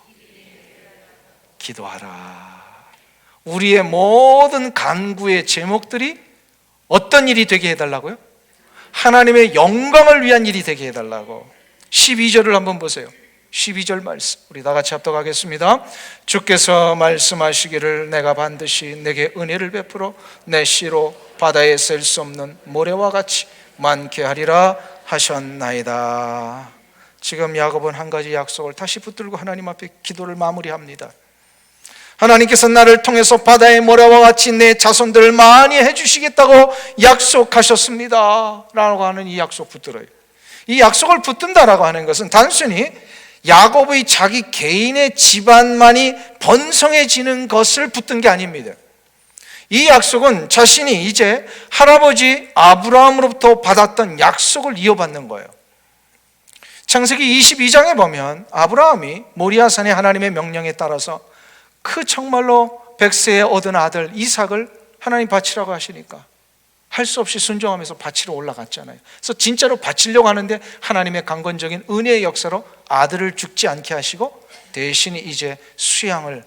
기도하라. 우리의 모든 간구의 제목들이 어떤 일이 되게 해달라고요? 하나님의 영광을 위한 일이 되게 해달라고. 12절을 한번 보세요. 12절 말씀 우리 다 같이 합독하겠습니다. 주께서 말씀하시기를 내가 반드시 내게 은혜를 베풀어 내 씨로 바다에 셀 수 없는 모래와 같이 많게 하리라 하셨나이다. 지금 야곱은 한 가지 약속을 다시 붙들고 하나님 앞에 기도를 마무리합니다. 하나님께서 나를 통해서 바다의 모래와 같이 내 자손들을 많이 해주시겠다고 약속하셨습니다 라고 하는 이 약속 붙들어요. 이 약속을 붙든다라고 하는 것은 단순히 야곱의 자기 개인의 집안만이 번성해지는 것을 붙든 게 아닙니다. 이 약속은 자신이 이제 할아버지 아브라함으로부터 받았던 약속을 이어받는 거예요. 창세기 22장에 보면 아브라함이 모리아산의 하나님의 명령에 따라서 그 정말로 백세에 얻은 아들 이삭을 하나님 바치라고 하시니까 할 수 없이 순종하면서 바치러 올라갔잖아요. 그래서 진짜로 바치려고 하는데 하나님의 강권적인 은혜의 역사로 아들을 죽지 않게 하시고 대신에 이제 수양을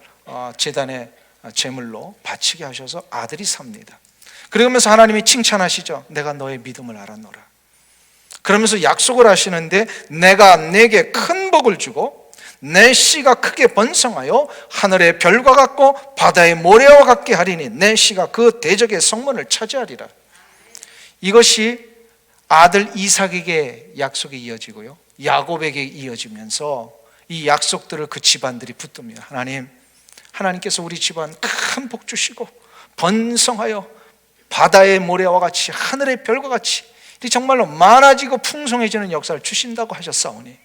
제단의 제물로 바치게 하셔서 아들이 삽니다. 그러면서 하나님이 칭찬하시죠. 내가 너의 믿음을 알았노라. 그러면서 약속을 하시는데 내가 내게 큰 복을 주고 내 씨가 크게 번성하여 하늘의 별과 같고 바다의 모래와 같게 하리니 내 씨가 그 대적의 성문을 차지하리라. 이것이 아들 이삭에게 약속이 이어지고요, 야곱에게 이어지면서 이 약속들을 그 집안들이 붙듭니다. 하나님께서 우리 집안 큰 복 주시고 번성하여 바다의 모래와 같이 하늘의 별과 같이 정말로 많아지고 풍성해지는 역사를 주신다고 하셨사오니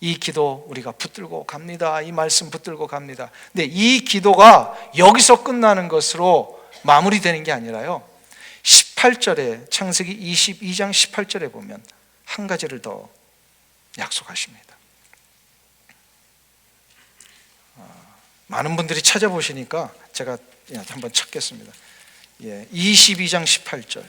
이 기도 우리가 붙들고 갑니다. 이 말씀 붙들고 갑니다. 근데 이 기도가 여기서 끝나는 것으로 마무리되는 게 아니라요, 18절에 창세기 22장 18절에 보면 한 가지를 더 약속하십니다. 많은 분들이 찾아보시니까 제가 한번 찾겠습니다. 22장 18절.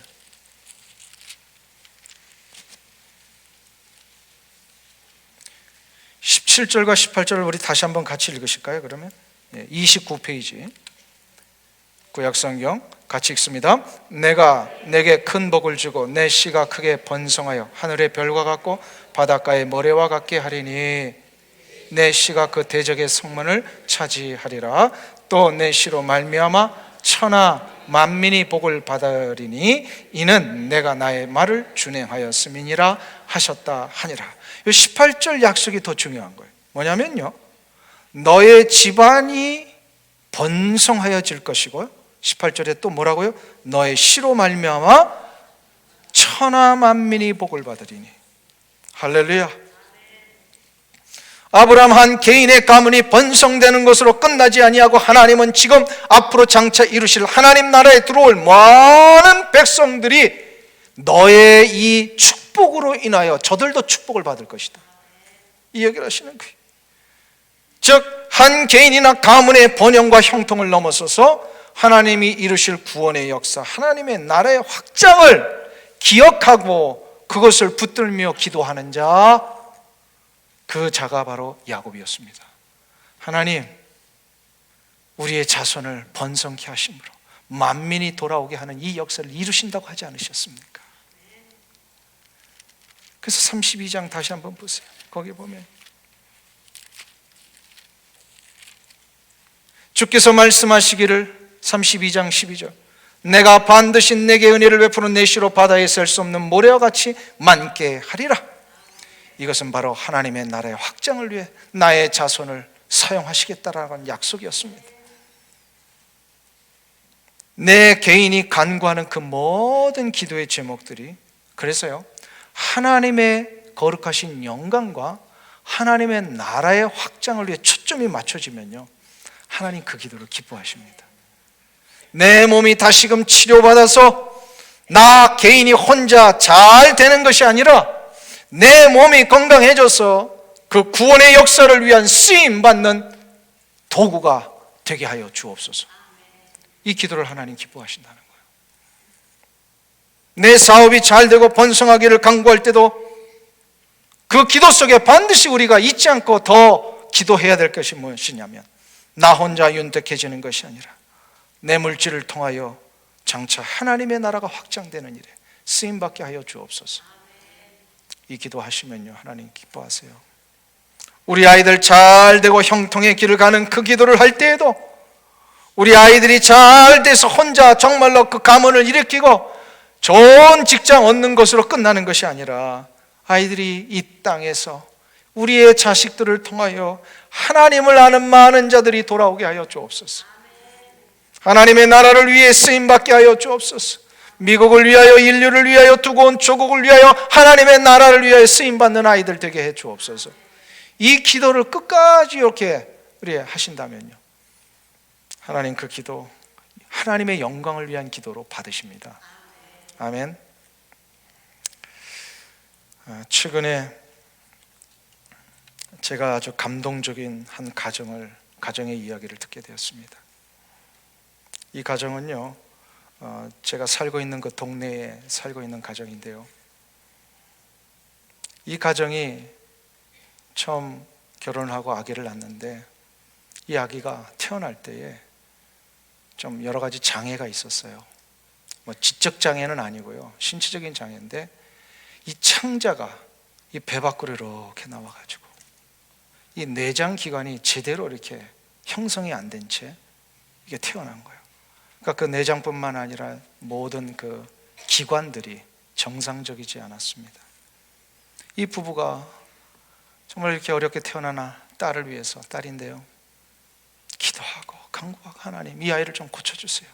17절과 18절을 우리 다시 한번 같이 읽으실까요? 그러면 29페이지 구약성경 같이 읽습니다. 내가 내게 큰 복을 주고 내 씨가 크게 번성하여 하늘의 별과 같고 바닷가의 모래와 같게 하리니 내 씨가 그 대적의 성문을 차지하리라. 또 내 씨로 말미암아 천하 만민이 복을 받으리니 이는 내가 나의 말을 준행하였음이니라 하셨다 하니라. 이 18절 약속이 더 중요한 거예요. 뭐냐면요, 너의 집안이 번성하여질 것이고요, 18절에 또 뭐라고요? 너의 씨로 말미암아 천하 만민이 복을 받으리니. 할렐루야. 아브라함 한 개인의 가문이 번성되는 것으로 끝나지 아니하고 하나님은 지금 앞으로 장차 이루실 하나님 나라에 들어올 많은 백성들이 너의 이 축복으로 인하여 저들도 축복을 받을 것이다, 이 얘기를 하시는 거예요. 즉 한 개인이나 가문의 번영과 형통을 넘어서서 하나님이 이루실 구원의 역사, 하나님의 나라의 확장을 기억하고 그것을 붙들며 기도하는 자, 그 자가 바로 야곱이었습니다. 하나님, 우리의 자손을 번성케 하심으로 만민이 돌아오게 하는 이 역사를 이루신다고 하지 않으셨습니까? 그래서 32장 다시 한번 보세요. 거기 보면 주께서 말씀하시기를 32장 12절 내가 반드시 내게 은혜를 베푸는 내 시로 바다에 셀 수 없는 모래와 같이 많게 하리라. 이것은 바로 하나님의 나라의 확장을 위해 나의 자손을 사용하시겠다라는 약속이었습니다. 내 개인이 간구하는 그 모든 기도의 제목들이 그래서요, 하나님의 거룩하신 영광과 하나님의 나라의 확장을 위해 초점이 맞춰지면요, 하나님 그 기도를 기뻐하십니다. 내 몸이 다시금 치료받아서 나 개인이 혼자 잘 되는 것이 아니라 내 몸이 건강해져서 그 구원의 역사를 위한 쓰임받는 도구가 되게 하여 주옵소서. 이 기도를 하나님 기뻐하신다는 거예요. 내 사업이 잘 되고 번성하기를 간구할 때도 그 기도 속에 반드시 우리가 잊지 않고 더 기도해야 될 것이 무엇이냐면 나 혼자 윤택해지는 것이 아니라 내 물질을 통하여 장차 하나님의 나라가 확장되는 일에 쓰임받게 하여 주옵소서. 이 기도하시면요, 하나님 기뻐하세요. 우리 아이들 잘 되고 형통의 길을 가는 그 기도를 할 때에도 우리 아이들이 잘 돼서 혼자 정말로 그 가문을 일으키고 좋은 직장 얻는 것으로 끝나는 것이 아니라 아이들이 이 땅에서 우리의 자식들을 통하여 하나님을 아는 많은 자들이 돌아오게 하여 주옵소서. 하나님의 나라를 위해 쓰임받게 하여 주옵소서. 미국을 위하여, 인류를 위하여, 두고 온 조국을 위하여, 하나님의 나라를 위하여 쓰임받는 아이들 되게 해 주옵소서. 이 기도를 끝까지 이렇게 우리 하신다면요, 하나님 그 기도 하나님의 영광을 위한 기도로 받으십니다. 아멘. 최근에 제가 아주 감동적인 한 가정의 이야기를 듣게 되었습니다. 이 가정은요, 제가 살고 있는 그 동네에 살고 있는 가정인데요, 이 가정이 처음 결혼하고 아기를 낳는데 이 아기가 태어날 때에 좀 여러 가지 장애가 있었어요. 뭐 지적 장애는 아니고요, 신체적인 장애인데 이 창자가 이 배 밖으로 이렇게 나와가지고 이 내장 기관이 제대로 이렇게 형성이 안 된 채 이게 태어난 거예요. 그러니까 그 내장뿐만 아니라 모든 그 기관들이 정상적이지 않았습니다. 이 부부가 정말 이렇게 어렵게 태어난 딸을 위해서, 딸인데요, 기도하고 간구하고 하나님 이 아이를 좀 고쳐주세요.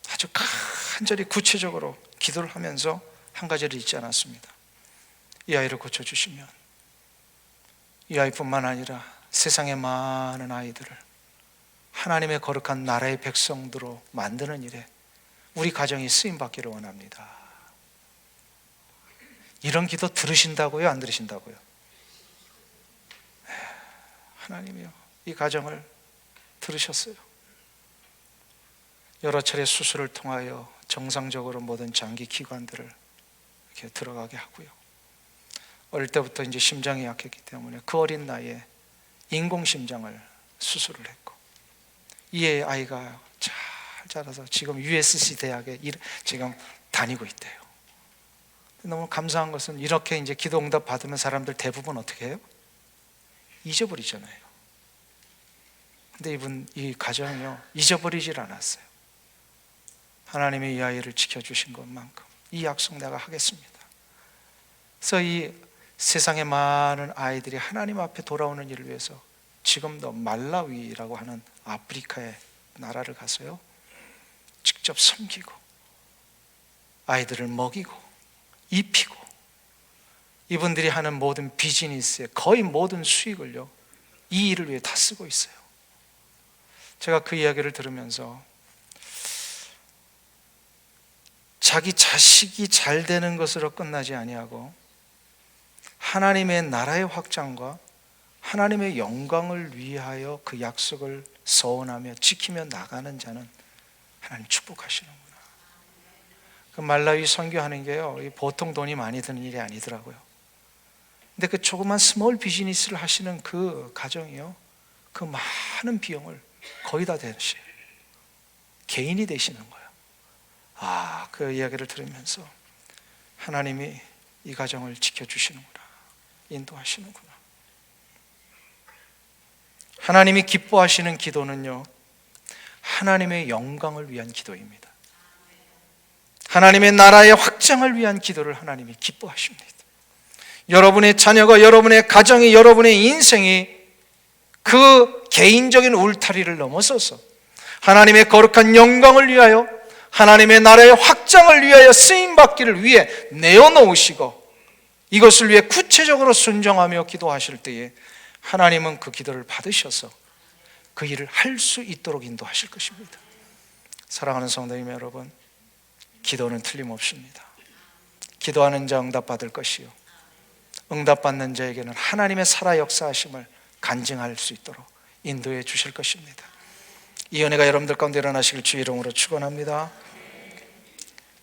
아주 간절히 구체적으로 기도를 하면서 한 가지를 잊지 않았습니다. 이 아이를 고쳐주시면 이 아이뿐만 아니라 세상의 많은 아이들을 하나님의 거룩한 나라의 백성들로 만드는 일에 우리 가정이 쓰임받기를 원합니다. 이런 기도 들으신다고요? 안 들으신다고요? 하나님이요, 이 가정을 들으셨어요. 여러 차례 수술을 통하여 정상적으로 모든 장기 기관들을 이렇게 들어가게 하고요, 어릴 때부터 이제 심장이 약했기 때문에 그 어린 나이에 인공심장을 수술을 했고, 이 아이가 잘 자라서 지금 USC 대학에 지금 다니고 있대요. 너무 감사한 것은 이렇게 이제 기도 응답 받으면 사람들 대부분 어떻게 해요? 잊어버리잖아요. 근데 이 가정이요, 잊어버리질 않았어요. 하나님이 이 아이를 지켜주신 것만큼 이 약속 내가 하겠습니다. 그래서 이 세상의 많은 아이들이 하나님 앞에 돌아오는 일을 위해서 지금도 말라위라고 하는 아프리카의 나라를 가서요, 직접 섬기고 아이들을 먹이고 입히고, 이분들이 하는 모든 비즈니스의 거의 모든 수익을요, 이 일을 위해 다 쓰고 있어요. 제가 그 이야기를 들으면서 자기 자식이 잘 되는 것으로 끝나지 아니하고 하나님의 나라의 확장과 하나님의 영광을 위하여 그 약속을 서원하며 지키며 나가는 자는 하나님 축복하시는구나. 그 말라위 선교하는 게요, 보통 돈이 많이 드는 일이 아니더라고요. 근데 그 조그만 스몰 비즈니스를 하시는 그 가정이요, 그 많은 비용을 거의 다 대신 개인이 되시는 거예요. 그 이야기를 들으면서 하나님이 이 가정을 지켜주시는구나, 인도하시는구나. 하나님이 기뻐하시는 기도는요, 하나님의 영광을 위한 기도입니다. 하나님의 나라의 확장을 위한 기도를 하나님이 기뻐하십니다. 여러분의 자녀가, 여러분의 가정이, 여러분의 인생이 그 개인적인 울타리를 넘어서서 하나님의 거룩한 영광을 위하여, 하나님의 나라의 확장을 위하여 쓰임받기를 위해 내어놓으시고 이것을 위해 구체적으로 순종하며 기도하실 때에 하나님은 그 기도를 받으셔서 그 일을 할 수 있도록 인도하실 것입니다. 사랑하는 성도님 여러분, 기도는 틀림없습니다. 기도하는 자 응답받을 것이요, 응답받는 자에게는 하나님의 살아 역사하심을 간증할 수 있도록 인도해 주실 것입니다. 이 은혜가 여러분들 가운데 일어나시길 주의 이름으로 축원합니다.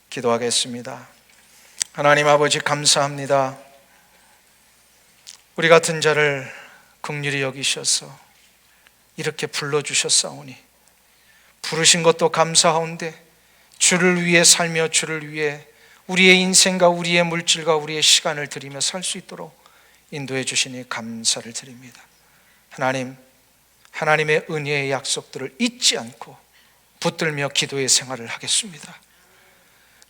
기도하겠습니다. 하나님 아버지, 감사합니다. 우리 같은 자를 긍휼히 여기셔서 이렇게 불러주셨사오니 부르신 것도 감사하온데 주를 위해 살며 주를 위해 우리의 인생과 우리의 물질과 우리의 시간을 드리며 살 수 있도록 인도해 주시니 감사를 드립니다. 하나님, 하나님의 은혜의 약속들을 잊지 않고 붙들며 기도의 생활을 하겠습니다.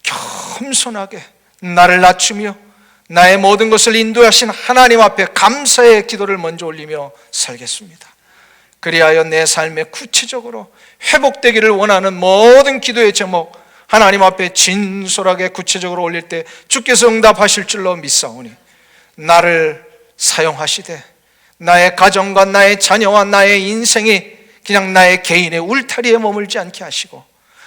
겸손하게 나를 낮추며 나의 모든 것을 인도하신 하나님 앞에 감사의 기도를 먼저 올리며 살겠습니다. 그리하여 내 삶에 구체적으로 회복되기를 원하는 모든 기도의 제목 하나님 앞에 진솔하게 구체적으로 올릴 때 주께서 응답하실 줄로 믿사오니 나를 사용하시되 나의 가정과 나의 자녀와 나의 인생이 그냥 나의 개인의 울타리에 머물지 않게 하시고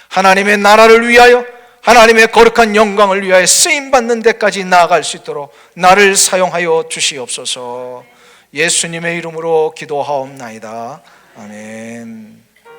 하나님의 나라를 위하여, 하나님의 거룩한 영광을 위하여 쓰임받는 데까지 나아갈 수 있도록 나를 사용하여 주시옵소서. 예수님의 이름으로 기도하옵나이다. 아멘.